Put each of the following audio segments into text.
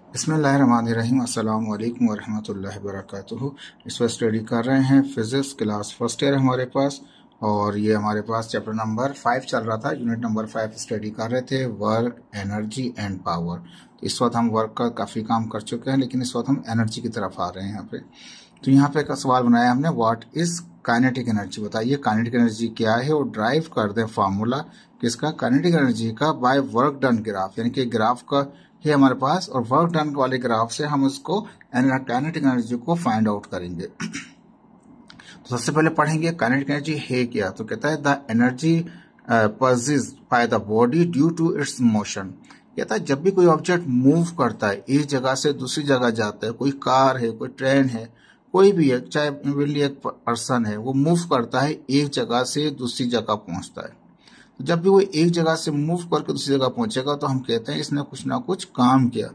बिस्मिल्लाहिर्रहमानिर्रहीम। अस्सलामु अलैकुम वरहमतुल्लाहि वबरकातुहू। इस पर स्टडी कर रहे हैं फिजिक्स क्लास फर्स्ट ईयर हमारे पास, और ये हमारे पास चैप्टर नंबर 5 चल रहा था। यूनिट नंबर 5 स्टडी कर रहे थे, वर्क, एनर्जी एंड पावर। तो इस वक्त हम वर्क का काफ़ी काम कर चुके हैं, लेकिन इस वक्त हम एनर्जी की तरफ आ रहे हैं यहाँ पे। तो यहाँ पे का सवाल बनाया हमने, व्हाट इज काइनेटिक एनर्जी। बताइए काइनेटिक एनर्जी क्या है, और ड्राइव कर दें फार्मूला किसका, काइनेटिक एनर्जी का, बाय वर्क डन ग्राफ। यानी कि ग्राफ का है हमारे पास, और वर्क डन वाले ग्राफ से हम उसको काइनेटिक एनर्जी को फाइंड आउट करेंगे। तो सबसे पहले पढ़ेंगे काइनेटिक एनर्जी है क्या। तो कहता है the energy possessed by the body due to its motion. कहता है जब भी कोई ऑब्जेक्ट मूव करता है, एक जगह से दूसरी जगह जाता है, कोई कार है, कोई ट्रेन है, कोई भी है, चाहे इवनली एक पर्सन है, वो मूव करता है, एक जगह से दूसरी जगह पहुंचता है। तो जब भी वो एक जगह से मूव करके दूसरी जगह पहुंचेगा तो हम कहते हैं इसने कुछ ना कुछ काम किया।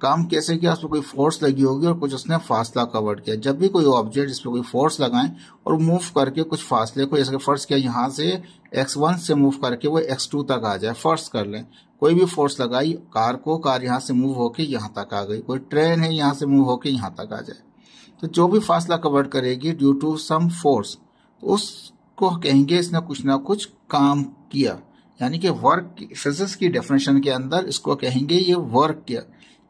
काम कैसे किया, उस पर कोई फोर्स लगी होगी और कुछ उसने फासला कवर किया। जब भी कोई ऑब्जेक्ट इस पर कोई फोर्स लगाएं और मूव करके कुछ फासले को, जैसे फर्स्ट किया यहाँ से x1 से मूव करके वो x2 तक आ जाए, फर्स्ट कर लें। कोई भी फोर्स लगाई कार को, कार यहाँ से मूव होके यहाँ तक आ गई। कोई ट्रेन है, यहाँ से मूव होके यहाँ तक आ जाए। तो जो भी फासला कवर करेगी ड्यू टू सम फोर्स, तो उसको कहेंगे इसने कुछ ना कुछ काम किया। यानी कि वर्क, फिजिक्स की डेफिनेशन के अंदर इसको कहेंगे ये वर्क किया।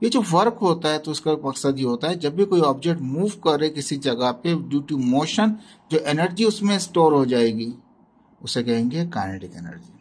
ये जो वर्क होता है तो इसका मकसद ये होता है जब भी कोई ऑब्जेक्ट मूव करे किसी जगह पे, ड्यू टू मोशन जो एनर्जी उसमें स्टोर हो जाएगी उसे कहेंगे काइनेटिक एनर्जी।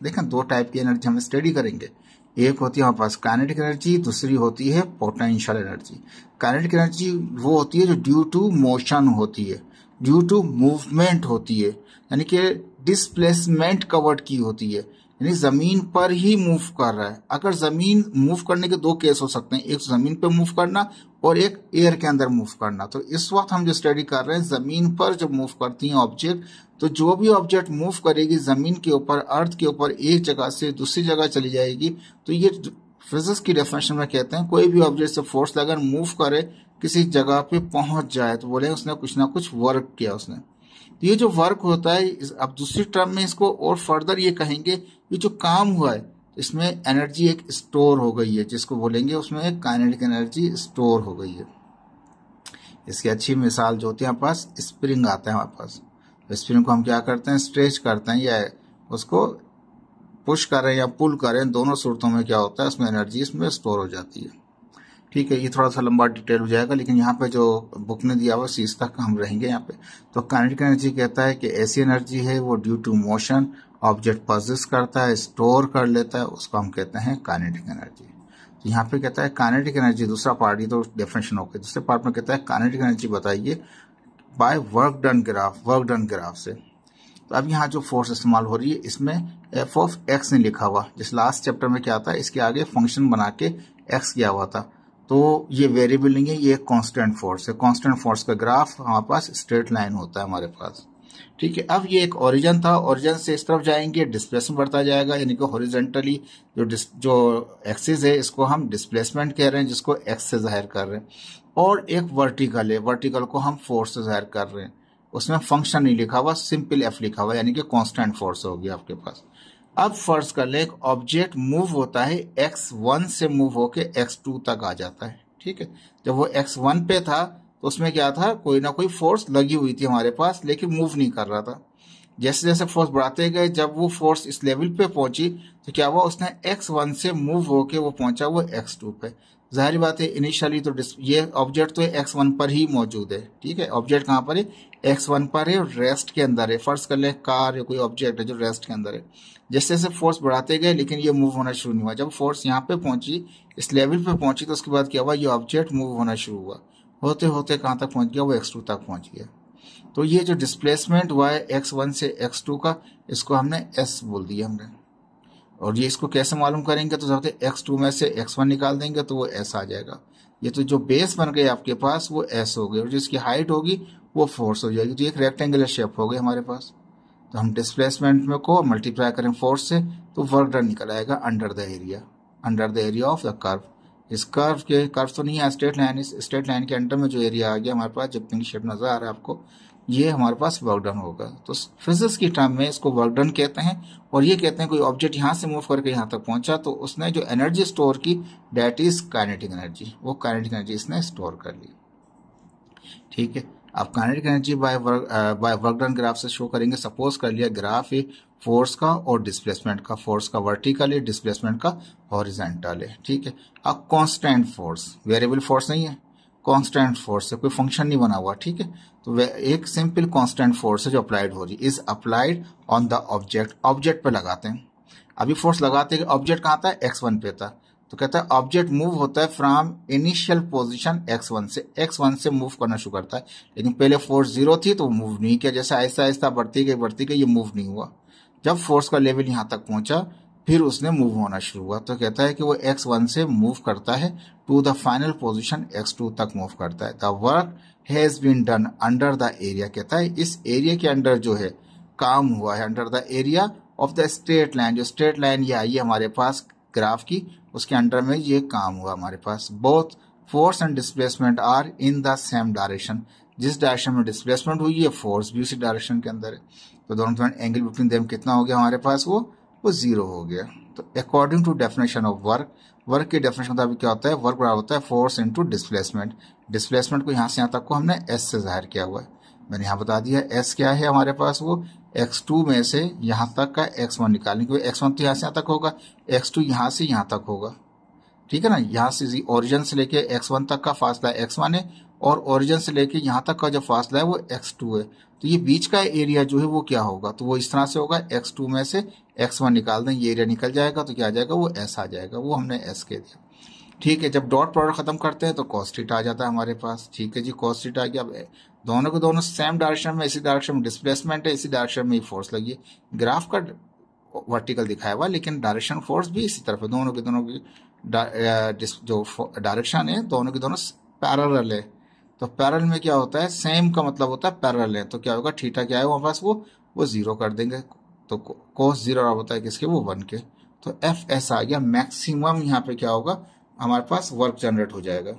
देखें दो टाइप की एनर्जी हम स्टडी करेंगे। एक होती है हमारे पास काइनेटिक एनर्जी, दूसरी होती है पोटेंशियल एनर्जी। काइनेटिक एनर्जी वो होती है जो ड्यू टू मोशन होती है, ड्यू टू मूवमेंट होती है, यानी कि डिस्प्लेसमेंट कवर्ड की होती है, यानी जमीन पर ही मूव कर रहा है। अगर जमीन मूव करने के दो केस हो सकते हैं, एक जमीन पर मूव करना और एक एयर के अंदर मूव करना। तो इस वक्त हम जो स्टडी कर रहे हैं जमीन पर जो मूव करती हैं ऑब्जेक्ट, तो जो भी ऑब्जेक्ट मूव करेगी जमीन के ऊपर, अर्थ के ऊपर, एक जगह से दूसरी जगह चली जाएगी। तो ये फिजिक्स की डेफिनेशन में कहते हैं कोई भी ऑब्जेक्ट से फोर्स लगाकर मूव करे, किसी जगह पे पहुंच जाए, तो बोले उसने कुछ ना कुछ वर्क किया उसने। तो ये जो वर्क होता है, अब दूसरी टर्म में इसको और फर्दर ये कहेंगे ये जो काम हुआ है इसमें एनर्जी एक स्टोर हो गई है, जिसको बोलेंगे उसमें एक काइनेटिक एनर्जी स्टोर हो गई है। इसकी अच्छी मिसाल जो होती है हमारे पास, स्प्रिंग आता है हमारे पास। तो स्प्रिंग को हम क्या करते हैं, स्ट्रेच करते हैं, या उसको पुश करें या पुल करें, दोनों सूरतों में क्या होता है उसमें एनर्जी इसमें स्टोर हो जाती है। ठीक है, ये थोड़ा सा लंबा डिटेल हो जाएगा, लेकिन यहाँ पे जो बुक ने दिया हुआ सीज तक हम रहेंगे यहाँ पे। तो काइनेटिक एनर्जी कहता है कि ऐसी एनर्जी है वो due to motion object possess करता है, स्टोर कर लेता है, उसको हम कहते हैं काइनेटिक एनर्जी। तो यहाँ पे कहता है काइनेटिक एनर्जी, दूसरा पार्ट, ये तो डेफिनेशन हो गया। दूसरे पार्ट में कहता है काइनेटिक एनर्जी बताइए by work done graph, work done graph से। तो अब यहाँ जो फोर्स इस्तेमाल हो रही है इसमें एफ ऑफ एक्स नहीं लिखा हुआ, जिस लास्ट चैप्टर में क्या था इसके आगे फंक्शन बना के एक्स किया हुआ था। तो ये वेरिएबल नहीं है, ये कांस्टेंट फोर्स है। कांस्टेंट फोर्स का ग्राफ हमारे पास स्ट्रेट लाइन होता है हमारे पास। ठीक है, अब ये एक ओरिजिन था, ओरिजिन से इस तरफ जाएंगे डिस्प्लेसमेंट बढ़ता जाएगा, यानी कि हॉरिजॉन्टली जो एक्सिस है इसको हम डिस्प्लेसमेंट कह रहे हैं, जिसको एक्स से जाहिर कर रहे हैं। और एक वर्टिकल है, वर्टिकल को हम फोर्स से जाहिर कर रहे हैं, उसमें फंक्शन नहीं लिखा हुआ, सिंपल एफ लिखा हुआ, यानी कि कांस्टेंट फोर्स होगी आपके पास। अब फर्ज कर ले एक ऑब्जेक्ट मूव होता है, x1 से मूव होके x2 तक आ जाता है। ठीक है, जब वो x1 पे था तो उसमें क्या था, कोई ना कोई फोर्स लगी हुई थी हमारे पास, लेकिन मूव नहीं कर रहा था। जैसे जैसे फोर्स बढ़ाते गए, जब वो फोर्स इस लेवल पे पहुंची तो क्या हुआ, उसने x1 से मूव होके वो पहुंचा वो x2 पे। जाहिर बात है इनिशियली तो ये ऑब्जेक्ट तो x1 पर ही मौजूद है। ठीक है, ऑब्जेक्ट कहाँ पर है, x1 पर है, रेस्ट के अंदर है। फर्ज कर ले कार या कोई ऑब्जेक्ट है जो रेस्ट के अंदर है। जैसे जैसे फोर्स बढ़ाते गए लेकिन ये मूव होना शुरू नहीं हुआ। जब फोर्स यहाँ पे पहुंची, इस लेवल पे पहुंची, तो उसके बाद क्या हुआ, ये ऑब्जेक्ट मूव होना शुरू हुआ। होते होते कहाँ तक पहुंच गया, वो x2 तक पहुंच गया। तो ये जो डिस्प्लेसमेंट हुआ है x1 से x2 का, इसको हमने s बोल दिया हमने। और ये इसको कैसे मालूम करेंगे, तो सबसे x2 में से x1 निकाल देंगे तो वो s आ जाएगा। ये तो जो बेस बन गए आपके पास वो s हो गए, और जिसकी हाइट होगी वो फोर्स हो जाएगी। तो एक रेक्टेंगुलर शेप हो गई हमारे पास। तो हम डिस्प्लेसमेंट में को मल्टीप्लाई करें फोर्स से तो वर्क डन निकल आएगा under the area, under the area of the curve. इस कर्व तो नहीं है, स्ट्रेट लाइन, इस स्ट्रेट लाइन के अंडर में जो एरिया आ गया हमारे पास, जब पिंक शेप नजर आ रहा है आपको, ये हमारे पास वर्क डन होगा। तो फिजिक्स की टर्म में इसको वर्क डन कहते हैं। और ये कहते हैं कोई ऑब्जेक्ट यहाँ से मूव करके यहाँ तक पहुंचा तो उसने जो एनर्जी स्टोर की दैट इज काइनेटिक एनर्जी, वो काइनेटिक एनर्जी इसने स्टोर कर ली। ठीक है, अब kinetic energy by work done graph से शो करेंगे। सपोज कर लिया ग्राफ है फोर्स का और डिस्प्लेसमेंट का, फोर्स का वर्टिकल है, डिस्प्लेसमेंट का हॉरिजॉन्टल है। ठीक है, अब कांस्टेंट फोर्स, वेरिएबल फोर्स नहीं है, कांस्टेंट फोर्स है, कोई फंक्शन नहीं बना हुआ। ठीक है, तो एक सिंपल कांस्टेंट फोर्स है जो अप्लाइड हो रही है, is applied on the object, object पे लगाते हैं। अभी फोर्स लगाते हैं, ऑब्जेक्ट कहाँ था, x1 पे था, तो कहता है ऑब्जेक्ट मूव होता है फ्रॉम इनिशियल पोजीशन x1 से मूव करना शुरू करता है। लेकिन पहले फोर्स 0 थी तो मूव नहीं किया, जैसे आहिस्ता आहिस्ता बढ़ती गई ये मूव नहीं हुआ। जब फोर्स का लेवल यहाँ तक पहुंचा फिर उसने मूव होना शुरू हुआ। तो कहता है कि वो x1 से मूव करता है to the final position x2 तक मूव करता है। The work has been done under the area, कहता है इस एरिया के अंडर जो है काम हुआ है, under the area of the straight line, जो स्ट्रेट लाइन ये आई है हमारे पास ग्राफ की, उसके अंडर में ये काम हुआ हमारे पास। Both force and displacement are in the same direction, जिस डायरेक्शन में डिस्प्लेसमेंट हुई है फोर्स भी उसी डायरेक्शन के अंदर है। तो दोनों एंगल बिटवीन देम कितना हो गया हमारे पास, वो 0 हो गया। तो according to definition of work की डेफिनेशन मुताबिक क्या होता है, वर्क बराबर होता है फोर्स इनटू डिस्प्लेसमेंट। डिस्प्लेसमेंट को यहाँ से यहाँ तक को हमने s से जाहिर किया हुआ है, मैंने यहाँ बता दिया। s क्या है हमारे पास, वो x2 में से यहाँ तक का x1 निकालने के, x1 तो यहाँ से यहाँ तक होगा, x2 यहाँ से यहाँ तक होगा। ठीक है ना, यहाँ से ओरिजिन से लेके x1 तक का फासला x1 है और ओरिजिन से लेके यहाँ तक का जो फासला है वो x2 है। तो ये बीच का एरिया जो है वो क्या होगा, तो वो इस तरह से होगा, x2 में से x1 निकाल दें, ये एरिया निकल जाएगा तो क्या आ जाएगा, वो s आ जाएगा, वो हमने s कह दिया। ठीक है, जब डॉट प्रोडक्ट खत्म करते हैं तो कॉस थीटा आ जाता है हमारे पास। ठीक है जी, कॉस थीटा आ गया। अब दोनों के दोनों सेम डायरेक्शन में, इसी डायरेक्शन में डिस्प्लेसमेंट है, इसी डायरेक्शन में फोर्स लगी है। ग्राफ का वर्टिकल दिखाया हुआ लेकिन डायरेक्शन फोर्स भी इसी तरफ है, दोनों की जो डायरेक्शन है दोनों की दोनों पैरेलल है। तो पैरेलल में क्या होता है, सेम का मतलब होता है पैरेलल है, तो क्या होगा, थीटा क्या है वहां पास, वो 0 कर देंगे। तो कोस 0 होता है किसके, वो 1 के। तो एफ एस आ गया, मैक्सिमम यहाँ पे क्या होगा हमारे पास, वर्क जनरेट हो जाएगा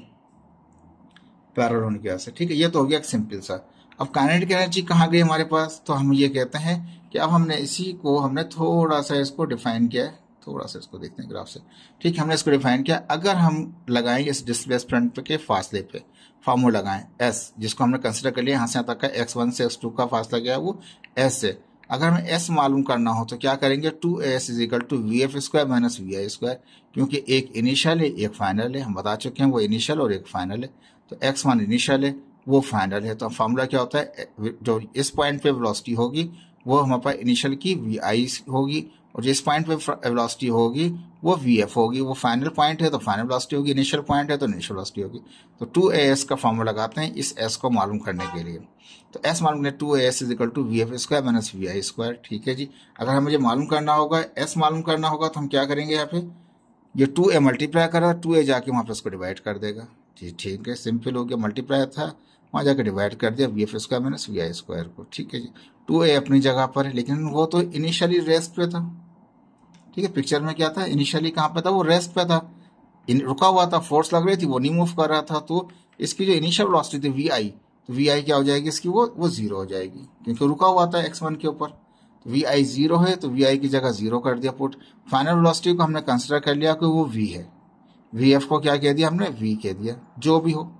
पैरेलल होने की वजह से। ठीक है, ये तो हो गया एक सिंपल सा। अब काइनेटिक एनर्जी कहाँ गई हमारे पास, तो हम ये कहते हैं कि अब हमने इसी को हमने थोड़ा सा इसको डिफाइन किया है, थोड़ा सा इसको देखते हैं ग्राफ से। ठीक है, हमने इसको डिफाइन किया, अगर हम लगाएंगे इस डिस्प्लेसमेंट के फासले पे फार्मूला लगाएं s, जिसको हमने कंसिडर कर लिया यहाँ से यहाँ तक का x1 से x2 का फासला गया वो s है। अगर हमें s मालूम करना हो तो क्या करेंगे, 2as is equal to V square minus V square, क्योंकि एक इनिशियल है एक फाइनल है, हम बता चुके हैं वो इनिशियल और एक फाइनल है। तो x1 इनिशियल है वो फाइनल है, तो फार्मूला क्या होता है, जो इस पॉइंट पे वेलोसिटी होगी वो हमारे पास इनिशियल की vi होगी, और जिस पॉइंट पे वेलोसिटी होगी वो vf होगी। वो फाइनल पॉइंट है तो फाइनल वेलोसिटी होगी, इनिशियल पॉइंट है तो इनिशियल वेलोसिटी होगी। तो 2as का फॉर्मूला लगाते हैं इस s को मालूम करने के लिए। तो s मालूम करने 2as is equal to V square minus V square. ठीक है जी, अगर हमें मुझे मालूम करना होगा s मालूम करना होगा तो हम क्या करेंगे, यहाँ पे ये 2a मल्टीप्लाई कर रहा है, 2a जाके वहाँ पे उसको डिवाइड कर देगा। ठीक है, सिंपल हो गया, मल्टीप्लाई था वहाँ जाकर डिवाइड कर दिया V square minus V square को। ठीक है जी, 2a अपनी जगह पर है लेकिन वो तो इनिशियली रेस्ट पे था। ठीक है, पिक्चर में क्या था, इनिशियली कहाँ पे था, वो रेस्ट पे था, रुका हुआ था, फोर्स लग रही थी, वो नहीं मूव कर रहा था। तो इसकी जो इनिशियल वेलोसिटी थी वी आई, तो वी आई क्या हो जाएगी इसकी, वो 0 हो जाएगी क्योंकि रुका हुआ था x1 के ऊपर। तो वी आई 0 है तो वी आई की जगह 0 कर दिया पुट। फाइनल वेलोसिटी को हमने कंसिडर कर लिया कि वो v है, वी एफ को क्या कह दिया हमने, v कह दिया, जो भी हो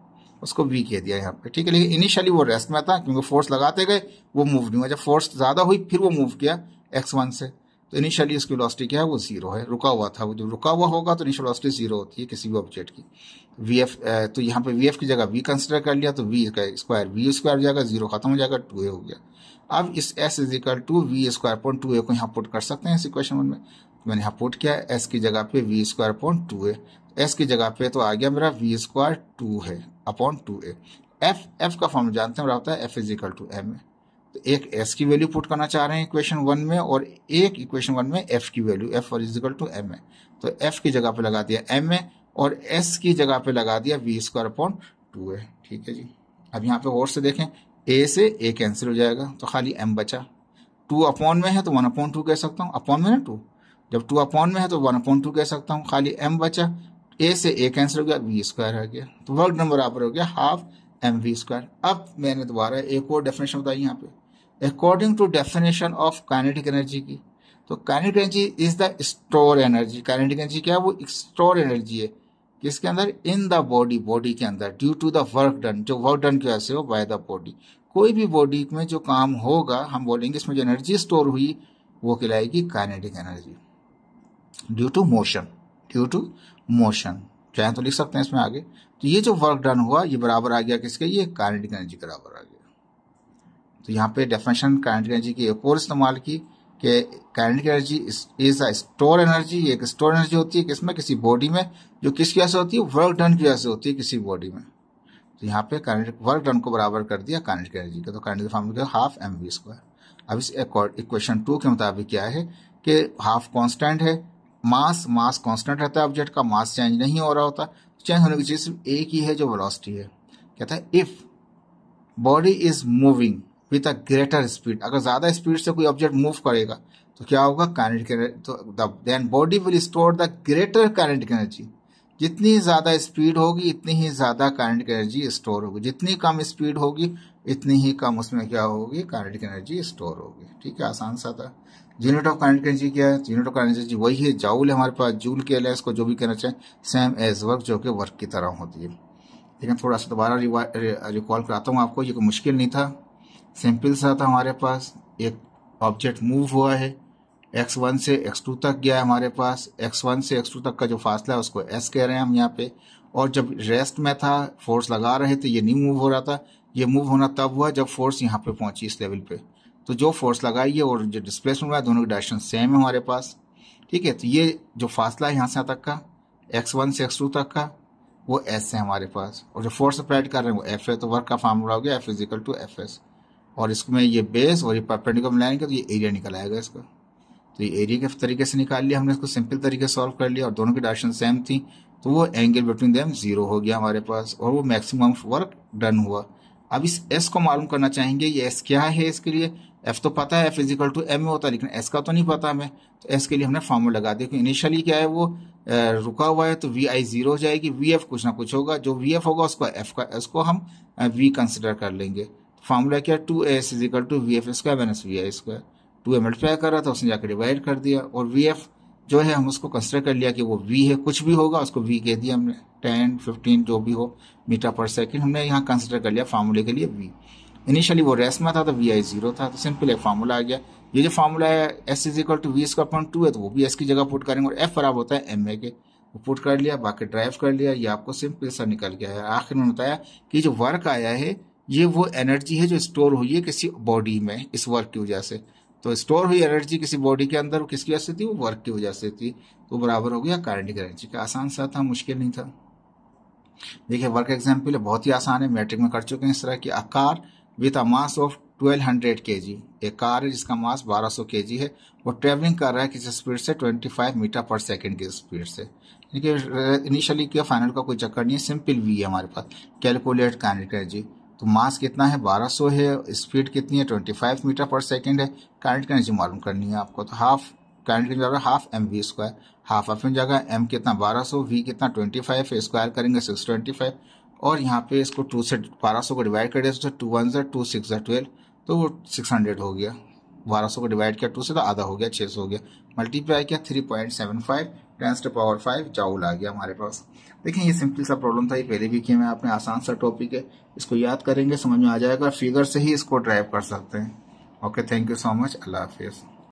उसको v कह दिया यहाँ पे। ठीक है, लेकिन इनिशियली वो रेस्ट में था क्योंकि फोर्स लगाते गए वो मूव नहीं हुआ, जब फोर्स ज्यादा हुई फिर वो मूव किया x1 से, तो इनिशियली इसकी वेलोसिटी क्या है, वो 0 है, रुका हुआ था। वो जो रुका हुआ होगा तो इनिशियल वेलोसिटी 0 होती है किसी भी ऑब्जेक्ट की। vf तो यहाँ पे vf की जगह v कंसिडर कर लिया तो v का स्क्वायर v स्क्वायर हो जाएगा, 0 खत्म हो जाएगा, 2a हो गया। अब इस s is equal to V square upon 2a को यहाँ पुट कर सकते हैं इस इक्वेशन 1 में। तो मैंने यहाँ पुट किया s की जगह पे we square upon 2a, s की जगह पे तो आ गया मेरा वी स्क्वायर 2 है अपॉन 2a। f का फॉर्म जानते हैं, होता है f is equal to m। तो एक s की वैल्यू पुट करना चाह रहे हैं इक्वेशन 1 में और एक इक्वेशन 1 में f की value f is equal to m है। तो f की जगह पे लगा दिया m है और s की जगह पे लगा दिया वी स्क्वायर अपॉन 2 है। ठीक है जी, अब यहाँ पे और से देखें, a से a कैंसिल हो जाएगा तो खाली m बचा। 2 अपॉन में है तो 1 अपॉन 2 कह सकता हूँ, अपॉन में ना 2, जब 2 अपॉन में है तो 1 अपॉन 2 कह सकता हूँ, खाली m बचा। a से a कैंसिल हो गया, वी स्क्वायर आ गया, तो वर्क डन बराबर हो गया हाफ mv²। अब मैंने दोबारा एक और डेफिनेशन बताई यहाँ पे, according to definition of kinetic energy की। तो kinetic energy is the store energy. Kinetic energy क्या है? वो स्टोर एनर्जी है किसके अंदर? इन द बॉडी, बॉडी के अंदर, due to the work done, जो वर्क डन की वजह से हो बाय द बॉडी। कोई भी बॉडी में जो काम होगा हम बोलेंगे इसमें जो एनर्जी स्टोर हुई वो कहलाएगी kinetic energy, due to motion, due to motion चाहे तो लिख सकते हैं इसमें आगे। तो ये जो वर्क डन हुआ ये बराबर आ गया किसके? ये काइनेटिक एनर्जी के बराबर आ गया। तो यहाँ पे डेफिनेशन काइनेटिक एनर्जी की एक और इस्तेमाल की कि kinetic energy is a store energy. ये एक स्टोर एनर्जी होती है किसमें? किसी बॉडी में, जो किसकी वजह से होती है? वर्क डन की वजह से होती है किसी बॉडी में। तो यहाँ पे काइनेटिक वर्क डन को बराबर कर दिया काइनेटिक एनर्जी का, तो काइनेटिक फॉर्मूला हाफ mv²। अब इस इक्वेशन 2 के मुताबिक क्या है कि हाफ कांस्टेंट है, मास कांस्टेंट रहता है ऑब्जेक्ट का, मास चेंज नहीं हो रहा होता। चेंज होने की चीज सिर्फ एक ही है जो वेलोसिटी है। कहता है if body is moving with a greater speed, अगर ज्यादा स्पीड से कोई ऑब्जेक्ट मूव करेगा तो क्या होगा? काइनेटिक, तो then body will store the greater kinetic energy. जितनी ज्यादा स्पीड होगी इतनी ही ज्यादा काइनेटिक एनर्जी स्टोर होगी, जितनी कम स्पीड होगी इतनी ही कम उसमें क्या होगी? काइनेटिक एनर्जी स्टोर होगी। ठीक है, आसान सा था। यूनिट ऑफ काइनेटिक एनर्जी क्या है? यूनिट ऑफ काइनेटिक एनर्जी वही है, जूल है हमारे पास, जूल के लिए इसको जो भी कहना चाहें, सेम एज वर्क, जो कि वर्क की तरह होती है। लेकिन थोड़ा सा दोबारा रिकॉल कराता हूँ आपको, ये कोई मुश्किल नहीं था, सिंपल सा था। हमारे पास एक ऑब्जेक्ट मूव हुआ है, x1 से x2 तक गया है हमारे पास। x1 से x2 तक का जो फासला है उसको s कह रहे हैं हम यहाँ पे। और जब रेस्ट में था, फोर्स लगा रहे थे, ये नहीं मूव हो रहा था। ये मूव होना तब हुआ जब फोर्स यहाँ पे पहुंची इस लेवल पे। तो जो फोर्स लगाई है और जो डिस्प्लेसमेंट हुआ है दोनों की डायरेक्शन सेम है हमारे पास। ठीक है, तो ये जो फासला है यहाँ से तक का, x1 से x2 तक का, वो s है हमारे पास। और जो फोर्स अप्लाइड कर रहे हैं वो f है। तो वर्क का फार्मूला हो गया F = Fs। और इसमें ये बेस और ये परपेंडिकुलर मिलाएंगे तो ये एरिया निकल आएगा इसका। तो ये एरिया के तरीके से निकाल लिया हमने, इसको सिंपल तरीके से सॉल्व कर लिया और दोनों की डायरेक्शन सेम थी, तो वो एंगल बिटवीन देम 0 हो गया हमारे पास और वो मैक्सिमम वर्क डन हुआ। अब इस s को मालूम करना चाहेंगे, ये s क्या है इसके लिए? f तो पता है, F = m होता है, लेकिन s का तो नहीं पता हमें। तो s के लिए हमने फॉर्मूला लगा दिया कि इनिशियली क्या है वो रुका हुआ है, तो vi 0 हो जाएगी, vf कुछ ना कुछ होगा, जो vf होगा उसको f का उसको हम v कंसिडर कर लेंगे। फॉर्मूला क्या? 2s = vf² - vi²। 2 मल्टीप्लाई कर रहा था, उसने जाकर डिवाइड कर दिया, और vf जो है हम उसको कंसिडर कर लिया कि वो v है, कुछ भी होगा उसको v कह दिया हमने, 10, 15 जो भी हो मीटर पर सेकंड हमने यहाँ कंसिडर कर लिया फार्मूले के लिए v। इनिशियली वो रेस्ट में था तो vi 0 था, तो सिंपल एक फार्मूला आ गया। ये जो फार्मूला है s = v²/2 है, तो वो भी s की जगह पुट करेंगे और f बराबर होता है ma के, वो पुट कर लिया, बाकी ड्राइव कर लिया, ये आपको सिंपल सा निकल गया है। आखिर में बताया कि जो वर्क आया है ये वो एनर्जी है जो स्टोर हुई है किसी बॉडी में इस वर्क की वजह से। तो स्टोर हुई एनर्जी किसी बॉडी के अंदर किसकी वजह से थी? वो वर्क की वजह से थी, तो बराबर हो गया काइनेटिक एनर्जी का। आसान सा था, मुश्किल नहीं था। देखिए वर्क एग्जाम्पल है, बहुत ही आसान है, मैट्रिक में कर चुके हैं इस तरह की। A car with a mass of 1200 kg, एक कार है जिसका मास 1200 kg है, वो ट्रेवलिंग कर रहा है किसी स्पीड से 25 मीटर पर सेकंड की स्पीड से। इनिशियली क्या, फाइनल का कोई चक्कर नहीं है, सिंपल वी है हमारे पास। कैलकुलेट काइनेटिक एनर्जी, तो मास कितना है? 1200 है, स्पीड कितनी है? 25 मीटर पर सेकंड है। काइनेटिक एनर्जी मालूम करनी है आपको, तो half kinetic energy half mv²। Half अपनी जगह, m कितना? 1200, v कितना? 25 है, स्क्वायर करेंगे 625, और यहाँ पे इसको 2 से 1200 को डिवाइड कर दिया तो 2 1 2 6 12, तो वो 600 हो गया। 1200 को डिवाइड किया 2 से तो आधा हो गया, 600 हो गया। मल्टीप्लाई किया 3.75 10⁻⁵ जूल आ गया हमारे पास। देखें ये सिंपल सा प्रॉब्लम था, ये पहले भी किया मैं आपने, आसान सा टॉपिक है, इसको याद करेंगे समझ में आ जाएगा, फिगर से ही इसको ड्राइव कर सकते हैं। Okay, thank you so much, अल्लाह हाफिज़।